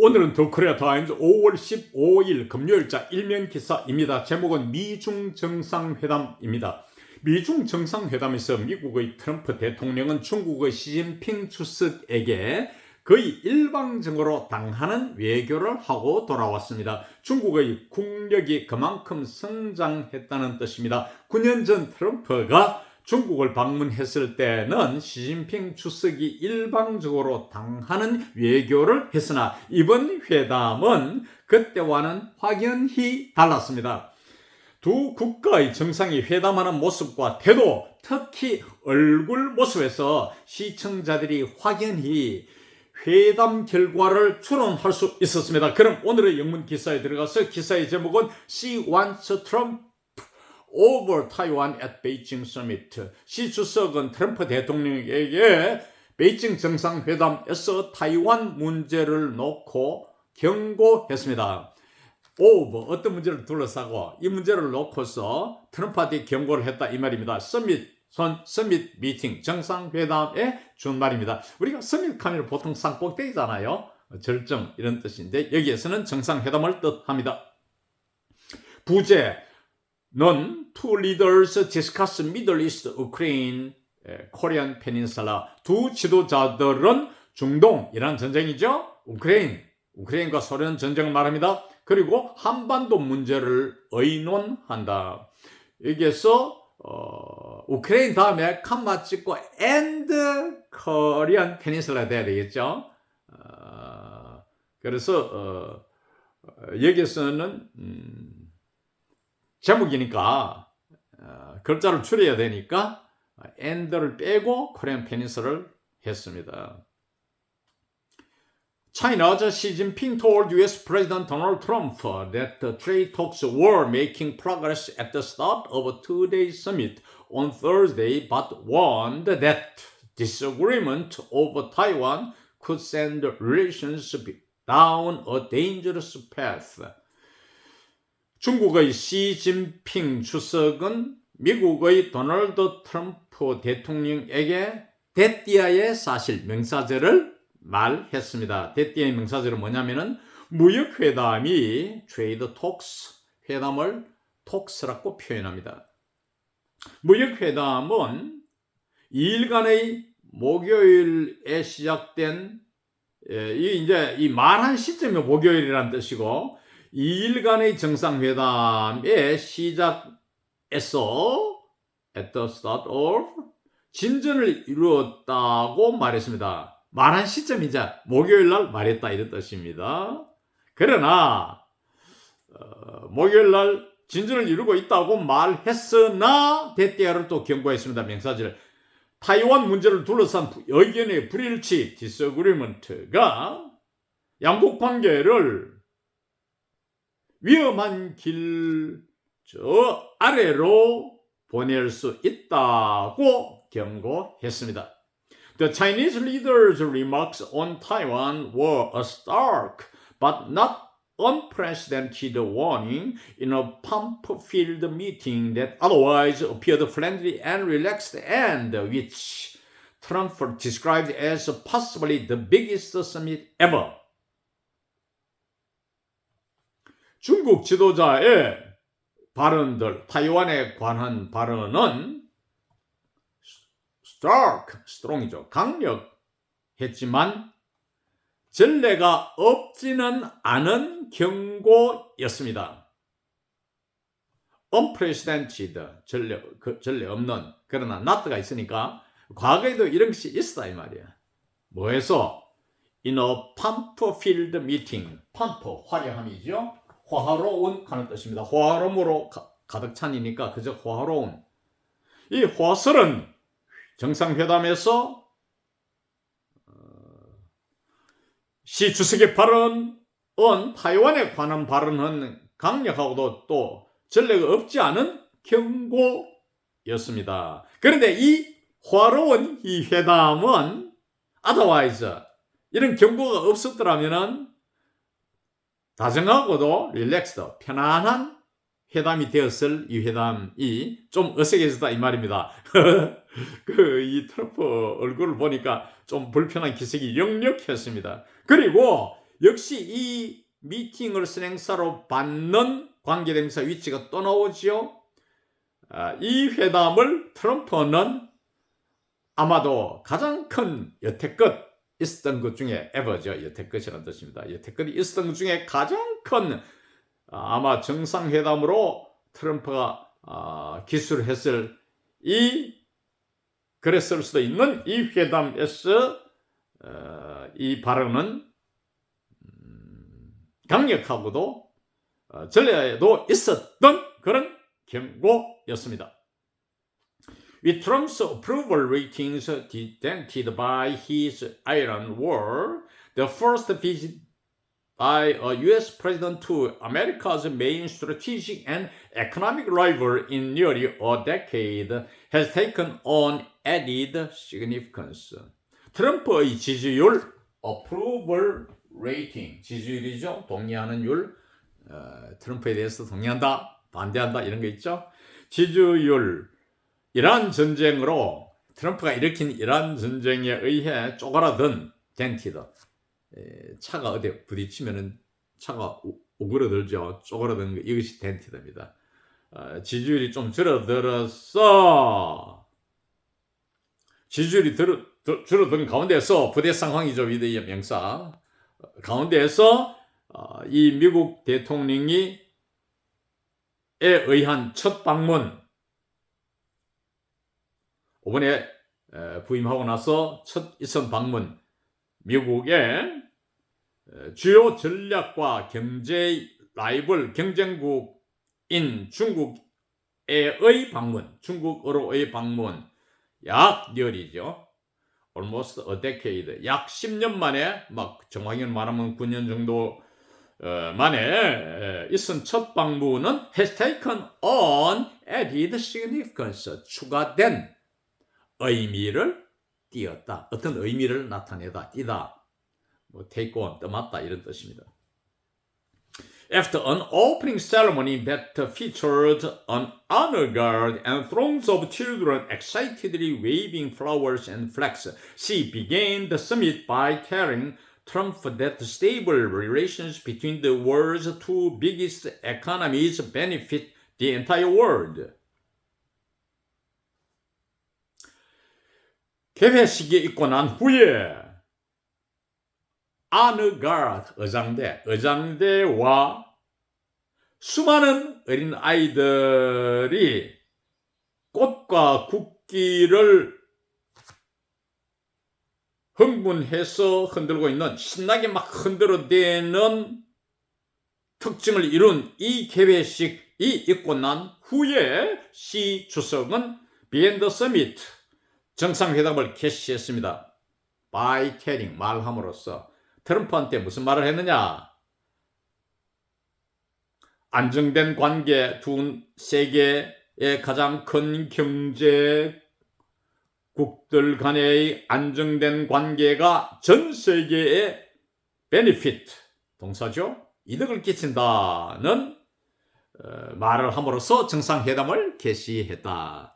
오늘은 더 코리아 타임즈 5월 15일 금요일자 일면 기사입니다. 제목은 미중 정상회담입니다. 미중 정상회담에서 미국의 트럼프 대통령은 중국의 시진핑 주석에게 거의 일방적으로 당하는 외교를 하고 돌아왔습니다. 중국의 국력이 그만큼 성장했다는 뜻입니다. 9년 전 트럼프가 중국을 방문했을 때는 시진핑 주석이 일방적으로 당하는 외교를 했으나 이번 회담은 그때와는 확연히 달랐습니다. 두 국가의 정상이 회담하는 모습과 태도, 특히 얼굴 모습에서 시청자들이 확연히 회담 결과를 추론할 수 있었습니다. 그럼 오늘의 영문 기사에 들어가서 기사의 제목은 Xi wants Trump over Taiwan at Beijing Summit. 시 주석은 트럼프 대통령에게 베이징 정상회담에서 타이완 문제를 놓고 경고했습니다. over 어떤 문제를 둘러싸고 이 문제를 놓고서 트럼프한테 경고를 했다 이 말입니다. 서밋 미팅 정상회담에 준 말입니다. 우리가 서밋 하면 보통 산꼭대기잖아요. 절정 이런 뜻인데 여기에서는 정상회담을 뜻합니다. 부제는 two leaders discuss Middle East, Ukraine, Korean Peninsula. 두 지도자들은 중동, 이란 전쟁이죠. 우크레인과 소련 전쟁을 말합니다. 그리고 한반도 문제를 의논한다. 여기에서 우크레인 다음에 칸마 찍고 and Korean Peninsula 돼야 되겠죠. 그래서 여기에서는 제목이니까 글자를 줄여야 되니까 and를 빼고 코리안 페닌슐라를 했습니다. China's Xi Jinping told US President Donald Trump that the trade talks were making progress at the start of a two-day summit on Thursday, but warned that disagreement over Taiwan could send relations down a dangerous path. 중국의 시진핑 주석은 미국의 도널드 트럼프 대통령에게 대띠아의 사실 명사절을 말했습니다. 대띠아의 명사절은 뭐냐면은 무역회담이 트레이드 톡스 회담을 톡스라고 표현합니다. 무역회담은 2일간의 목요일에 시작된 이 말한 시점이 목요일이라는 뜻이고 2일간의 정상회담의 시작에서 at the start of 진전을 이루었다고 말했습니다. 말한 시점이자 목요일날 말했다 이런 뜻입니다. 그러나 목요일날 진전을 이루고 있다고 말했으나 대띠아를 또 경고했습니다. 명사절 타이완 문제를 둘러싼 의견의 불일치 disagreement가 양국 관계를 위험한 길 저 아래로 보낼 수 있다고 경고했습니다. The Chinese leader's remarks on Taiwan were a stark but not unprecedented warning in a pomp-filled meeting that otherwise appeared friendly and relaxed and which Trump described as possibly the biggest summit ever. 중국 지도자의 발언들, 타이완에 관한 발언은 strong이죠. 강력했지만 전례가 없지는 않은 경고였습니다. unprecedented, 전례 없는, 그러나 not가 있으니까 과거에도 이런 것이 있었다 이 말이야. 뭐해서? in a pomp-filled meeting. pomp, 화려함이죠. 화로운 하는 뜻입니다. 화로움으로 가득 찬이니까 그저 화로운. 이 화설은 정상회담에서 시 주석의 발언은 타이완에 관한 발언은 강력하고도 또 전례가 없지 않은 경고였습니다. 그런데 이 화로운 이 회담은 otherwise 이런 경고가 없었더라면은 다정하고도 릴렉스드, 편안한 회담이 되었을 이 회담이 좀 어색해졌다 이 말입니다. 이 트럼프 얼굴을 보니까 좀 불편한 기색이 역력했습니다. 그리고 역시 이 미팅을 선행사로 받는 관계대명사 위치가 또 나오지요. 이 회담을 트럼프는 아마도 가장 큰 여태껏 있었던 것 중에 ever죠. 여태껏이라는 뜻입니다. 여태껏 있었던 것 중에 가장 큰 아마 정상회담으로 트럼프가 기술을 했을 그랬을 수도 있는 이 회담에서 이 발언은 강력하고도 전례에도 있었던 그런 경고였습니다. With Trump's approval ratings dented by his Iran war, the first visit by a U.S. president to America's main strategic and economic rival in nearly a decade has taken on added significance. 트럼프의 지지율, approval rating, 지지율이죠. 동의하는 율, 트럼프에 대해서 동의한다, 반대한다 이런 거 있죠. 지지율, 이란 전쟁으로 트럼프가 일으킨 이란 전쟁에 의해 쪼그라든 덴티드, 차가 어디 부딪히면은 차가 오그라들죠. 쪼그라드는 거, 이것이 덴티드입니다. 지지율이 좀 줄어들었어. 지지율이 줄어든 가운데서 부대 상황이죠. 위대의 명사 가운데에서 이 미국 대통령이 의한 첫 방문, 이번에 부임하고 나서 첫 이선 방문, 미국의 주요 전략과 경제 라이벌 경쟁국인 중국의 방문, 중국으로의 방문, 약 열이죠. almost a decade, 약 10년 만에, 막 정확히 말하면 9년 정도 만에 있은 첫 방문은 has taken on added significance, 추가된 의미를 띄었다. 어떤 의미를 나타내다, 띄다. 뭐 take on, 떠맡다 이런 뜻입니다. After an opening ceremony that featured an honor guard and throngs of children excitedly waving flowers and flags, she began the summit by telling Trump that stable relations between the world's two biggest economies benefit the entire world. 개회식이 있고 난 후에 honor guard, 의장대와 수많은 어린 아이들이 꽃과 국기를 흥분해서 흔들고 있는, 신나게 막 흔들어대는 특징을 이룬 이 개회식이 있고 난 후에 시 주석은 began the summit, 정상회담을 개시했습니다. by telling, 말함으로써 트럼프한테 무슨 말을 했느냐? 안정된 관계, 두 세계의 가장 큰 경제국들 간의 안정된 관계가 전 세계에 benefit, 동사죠? 이득을 끼친다는 말을 함으로써 정상회담을 개시했다.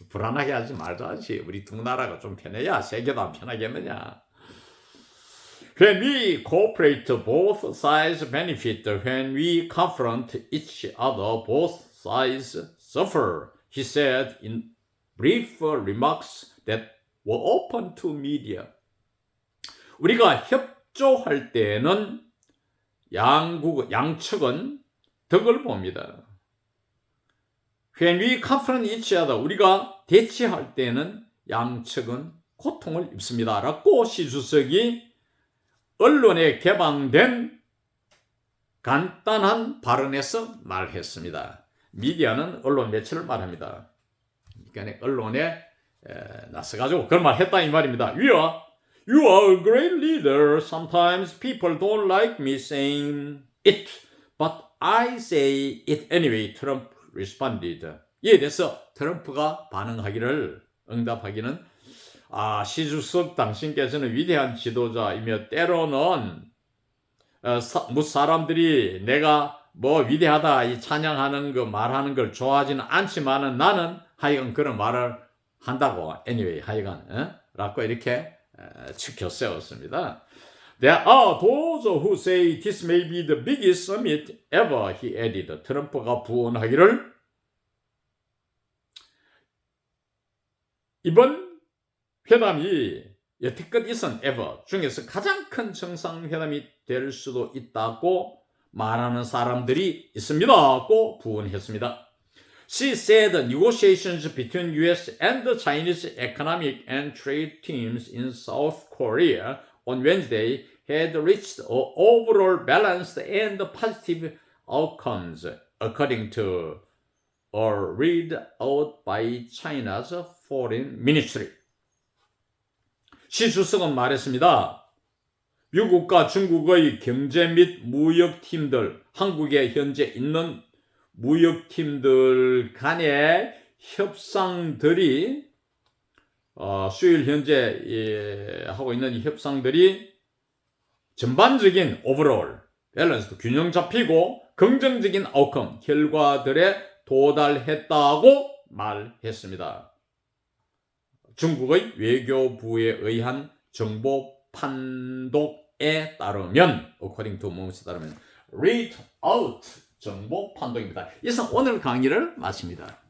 불안하게 하지 말자지. 우리 두 나라가 좀 편해야 세계도 안 편하겠느냐. When we cooperate, both sides benefit. When we confront each other, both sides suffer, he said in brief remarks that were open to media. 우리가 협조할 때는 양측은 덕을 봅니다. When we confront each other, 우리가 대치할 때는 양측은 고통을 입습니다. 라고 시 주석이 언론에 개방된 간단한 발언에서 말했습니다. 미디어는 언론 매체를 말합니다. 그러니까 언론에 나서가지고 그런 말 했다 이 말입니다. You are a great leader. Sometimes people don't like me saying it, but I say it anyway. Trump responded. 이에 대해서 트럼프가 응답하기는 시주석 당신께서는 위대한 지도자이며 때로는 사람들이 내가 뭐 위대하다 이 찬양하는 거 말하는 걸 좋아하지는 않지만은 나는 하여간 그런 말을 한다고 anyway 하여간 라고 이렇게 치켜 세웠습니다. There are those who say this may be the biggest summit ever, he added. 트럼프가 부언하기를 이번 회담이 여태껏 있은 ever 중에서 가장 큰 정상회담이 될 수도 있다고 말하는 사람들이 있습니다고 부언했습니다. She said negotiations between U.S. and the Chinese economic and trade teams in South Korea on Wednesday had reached overall balanced and positive outcomes, according to a readout by China's Foreign Ministry. 시 주석은 말했습니다. 미국과 중국의 경제 및 무역팀들, 한국에 현재 있는 무역팀들 간의 협상들이 수요일 현재 하고 있는 협상들이 전반적인 오버롤, 밸런스, 균형 잡히고 긍정적인 아웃컴, 결과들에 도달했다고 말했습니다. 중국의 외교부에 의한 정보 판독에 따르면, according to 무엇에 따르면, read out 정보 판독입니다. 이상 오늘 강의를 마칩니다.